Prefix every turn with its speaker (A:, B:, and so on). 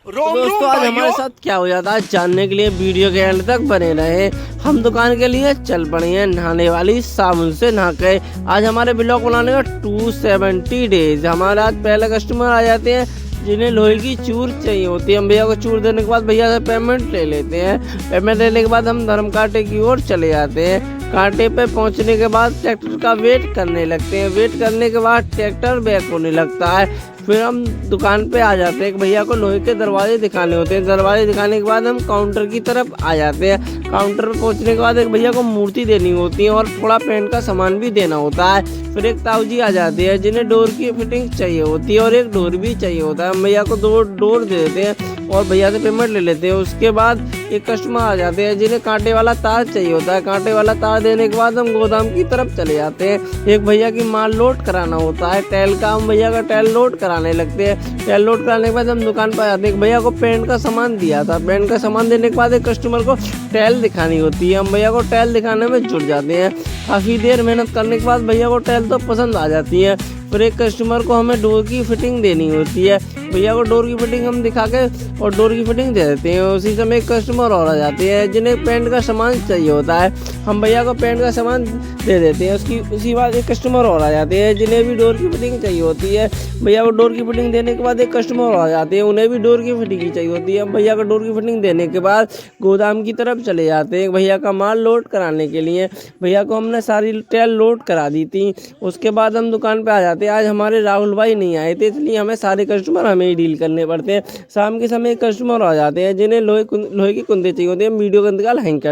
A: तो दोस्तों आज हमारे साथ क्या हो जाता है जानने के लिए वीडियो के एंड तक बने रहे। हम दुकान के लिए चल पड़े हैं नहाने वाली साबुन से नहा के। आज हमारे ब्लॉग बनाने का 270 डेज। हमारे आज पहले कस्टमर आ जाते हैं जिन्हें लोहे की चूर चाहिए होती है। हम भैया को चूर देने के बाद भैया से पेमेंट ले लेते हैं। पेमेंट लेने के बाद हम धर्म कांटे की ओर चले जाते हैं। कांटे पे पहुंचने के बाद ट्रैक्टर का वेट करने लगते हैं। वेट करने के बाद ट्रैक्टर बैक होने लगता है। फिर हम दुकान पे आ जाते हैं। एक भैया को लोहे के दरवाजे दिखाने होते हैं। दरवाजे दिखाने के बाद हम काउंटर की तरफ आ जाते हैं। काउंटर पे पहुंचने के बाद एक भैया को मूर्ति देनी होती है और थोड़ा पेंट का सामान भी देना होता है। फिर एक ताऊ जी आ जाते हैं जिन्हें डोर की फिटिंग चाहिए होती है और एक डोर भी चाहिए होता है। हम भैया को 2 डोर दे देते हैं और भैया से पेमेंट ले लेते हैं। उसके बाद एक कस्टमर आ जाते हैं जिन्हें कांटे वाला तार चाहिए होता है। कांटे वाला तार देने के बाद हम गोदाम की तरफ चले जाते हैं। एक भैया की माल लोड कराना होता है टैल का। हम भैया का टैल लोड कराने लगते हैं। टैल लोड कराने के बाद हम दुकान पर आ जाते हैं। एक भैया को पेंट का सामान दिया था। पेंट का सामान देने के बाद एक कस्टमर को टैल दिखानी होती है। हम भैया को टैल दिखाने में जुट जाते हैं। काफ़ी देर मेहनत करने के बाद भैया को टैल तो पसंद आ जाती है। फिर एक कस्टमर को हमें डोर की फिटिंग देनी होती है। भैया को डोर की फिटिंग हम दिखा के और डोर की फिटिंग दे देते हैं। उसी समय एक कस्टमर और आ जाते हैं जिन्हें पेंट का सामान चाहिए होता है। हम भैया को पेंट का सामान दे देते हैं। उसी बाद एक कस्टमर और आ जाते हैं जिन्हें भी डोर की फिटिंग चाहिए होती है। भैया को डोर की फिटिंग देने के बाद एक कस्टमर और आ जाते हैं, उन्हें भी डोर की फिटिंग ही चाहिए होती है। हम भैया को डोर की फिटिंग देने के बाद गोदाम की तरफ चले जाते हैं भैया का माल लोड कराने के लिए। भैया को हमने सारी टैल लोड करा दी थी। उसके बाद हम दुकान पे आ जाते हैं। आज हमारे राहुल भाई नहीं आए थे इसलिए हमें सारे कस्टमर हमें ही डील करने पड़ते हैं। शाम के समय कस्टमर आ जाते हैं जिन्हें लोहे की कुंदे चाहिए होते हैं। वीडियो का इंतकाल हैंग कर